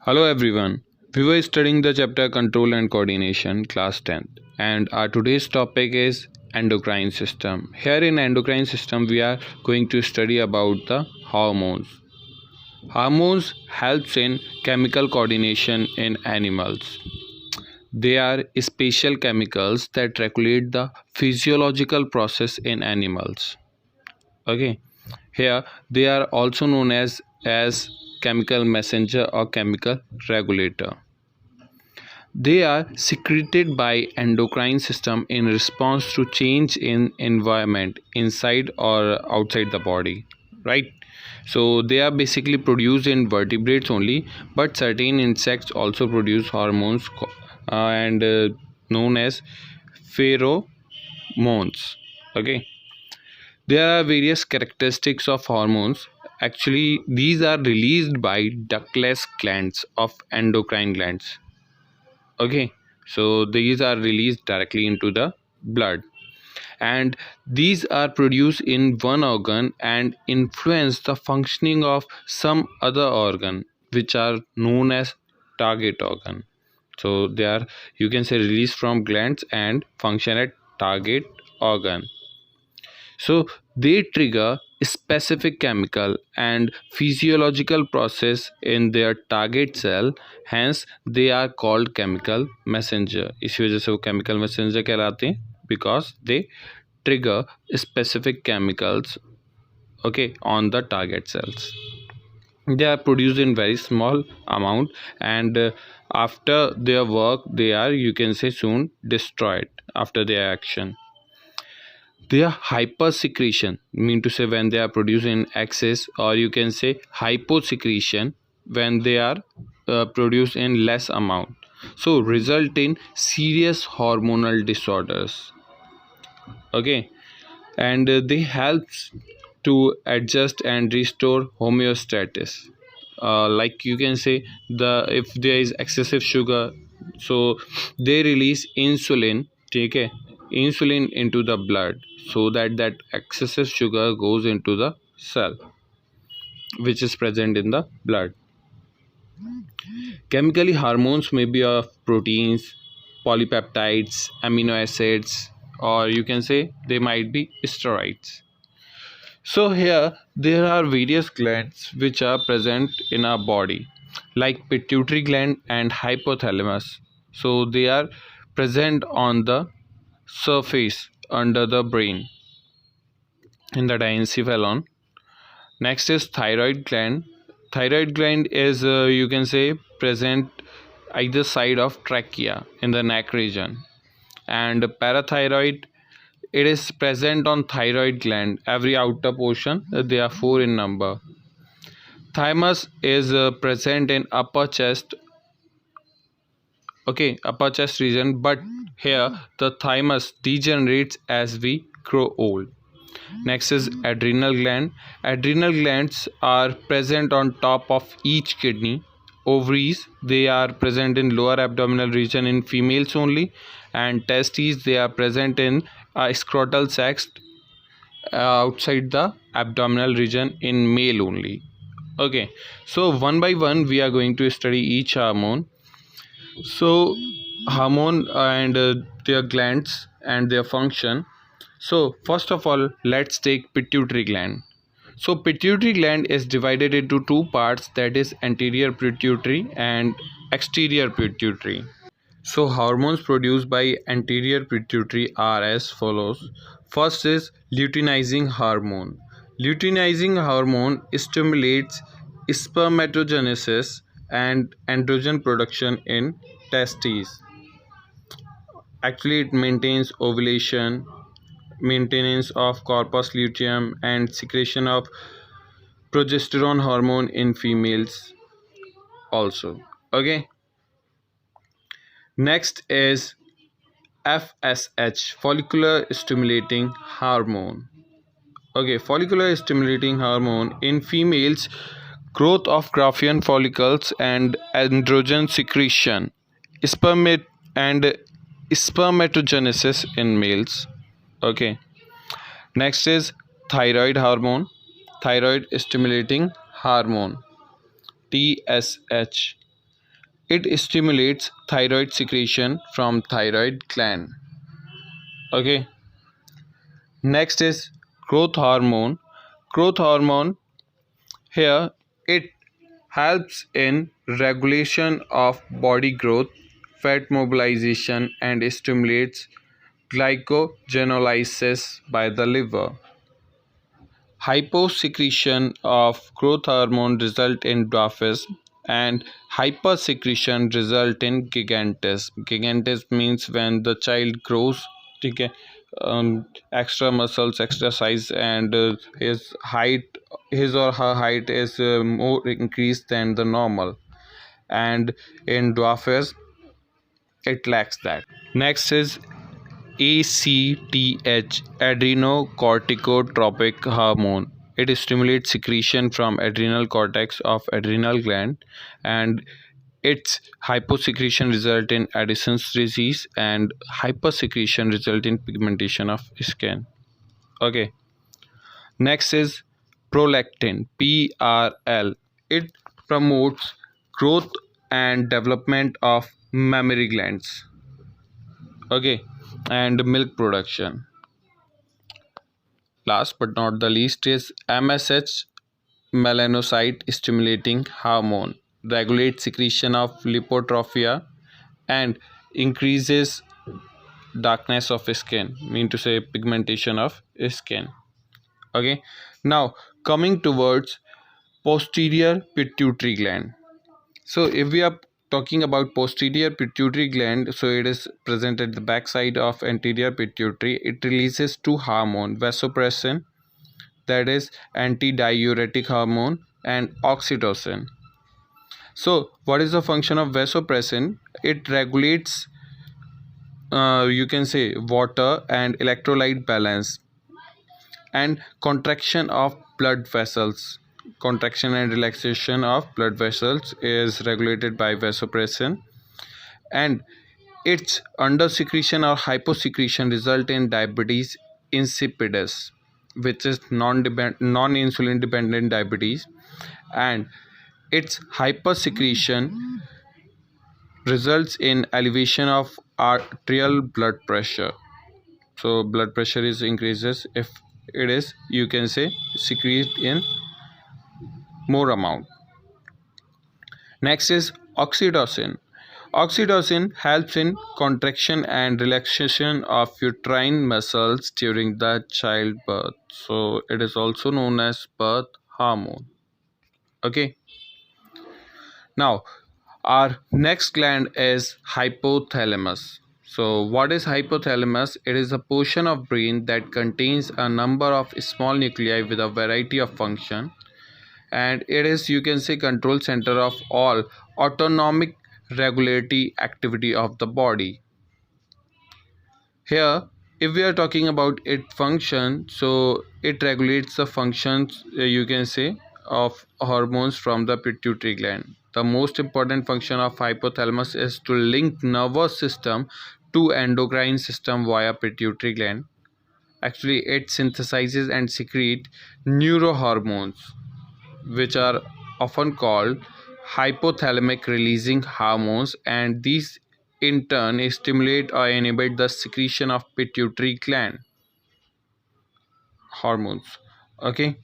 Hello everyone. We were studying the chapter Control and Coordination, class 10th, and our today's topic is endocrine system. Here in endocrine system we are going to study about the hormones. Hormones helps in chemical coordination in animals. They are special chemicals that regulate the physiological process in animals. Okay. Here they are also known as chemical messenger or chemical regulator. They are secreted by endocrine system in response to change in environment inside or outside the body, right? So they are basically produced in vertebrates only, but certain insects also produce hormones and known as pheromones. Okay, there are various characteristics of hormones. Actually, these are released by ductless glands of endocrine glands. Okay, so these are released directly into the blood, and these are produced in one organ and influence the functioning of some other organ, which are known as target organ. So they are, you can say, released from glands and function at target organ. So they trigger specific chemical and physiological process in their target cell, hence they are called chemical messenger. इस वजह से वो chemical messenger कहलाते हैं, because they trigger specific chemicals, okay, on the target cells. They are produced in very small amount, and after their work they are, you can say, soon destroyed after their action. They are hypersecretion, mean to say when they are produced in excess, or you can say hyposecretion when they are produced in less amount, so result in serious hormonal disorders. Okay, and they helps to adjust and restore homeostasis. Like you can say, the if there is excessive sugar, so they release insulin, okay, insulin into the blood, so that excessive sugar goes into the cell which is present in the blood. Chemically, hormones may be of proteins, polypeptides, amino acids, or you can say they might be steroids. So here there are various glands which are present in our body, like pituitary gland and hypothalamus. So they are present on the surface under the brain in the diencephalon. Next is thyroid gland. Thyroid gland is, you can say, present either side of trachea in the neck region, and parathyroid, it is present on thyroid gland every outer portion. They are four in number. Thymus is present in upper chest, okay, upper chest region, but here the thymus degenerates as we grow old. Next is adrenal gland. Adrenal glands are present on top of each kidney. Ovaries, they are present in lower abdominal region in females only, and testes, they are present in scrotal sacs outside the abdominal region in male only. Okay, so one by one we are going to study each hormone. So hormone and their glands and their function. So first of all, let's take pituitary gland. So pituitary gland is divided into two parts, that is anterior pituitary and exterior pituitary. So hormones produced by anterior pituitary are as follows. First is luteinizing hormone. Luteinizing hormone stimulates spermatogenesis and androgen production in testes. Actually, it maintains ovulation, maintenance of corpus luteum, and secretion of progesterone hormone in females also. Okay. Next is FSH, follicular stimulating hormone. Okay, follicular stimulating hormone in females, growth of Graafian follicles and androgen secretion, spermat and spermatogenesis in males. Okay. Next is thyroid hormone, thyroid stimulating hormone, TSH. it stimulates thyroid secretion from thyroid gland. Okay, next is growth hormone. Growth hormone, here it helps in regulation of body growth, fat mobilization, and stimulates glycogenolysis by the liver. Hyposecretion of growth hormone result in dwarfism, and hypersecretion result in gigantism. Gigantism means when the child grows, okay, extra muscles, extra size, and his or her height is more increased than the normal. And in dwarfism, it lacks that. Next is ACTH, adrenocorticotropic hormone. It stimulates secretion from adrenal cortex of adrenal gland, and its hyposecretion result in Addison's disease, and hypersecretion result in pigmentation of skin. Okay. Next is prolactin, PRL. It promotes growth and development of mammary glands. Okay, and milk production. Last but not the least is MSH, melanocyte stimulating hormone, regulates secretion of lipotrophia and increases darkness of skin, mean to say pigmentation of skin. Okay, now coming towards posterior pituitary gland. So if we are talking about posterior pituitary gland, so it is present at the back side of anterior pituitary. It releases two hormone, vasopressin, that is antidiuretic hormone, and oxytocin. So what is the function of vasopressin? It regulates, you can say, water and electrolyte balance, and contraction of blood vessels. Contraction and relaxation of blood vessels is regulated by vasopressin, and its undersecretion or hyposecretion result in diabetes insipidus, which is non-insulin dependent diabetes, and its hypersecretion results in elevation of arterial blood pressure. So blood pressure is increases if it is, you can say, secrete in more amount. Next is oxytocin. Oxytocin helps in contraction and relaxation of uterine muscles during the childbirth. So it is also known as birth hormone. Okay. Now our next gland is hypothalamus. So what is hypothalamus? It is a portion of brain that contains a number of small nuclei with a variety of function, and it is, you can say, control center of all autonomic regulatory activity of the body. Here if we are talking about its function, so it regulates the functions, you can say, of hormones from the pituitary gland. The most important function of hypothalamus is to link nervous system to endocrine system via pituitary gland. Actually it synthesizes and secrete neurohormones, which are often called hypothalamic releasing hormones, and these in turn stimulate or inhibit the secretion of pituitary gland hormones. Okay,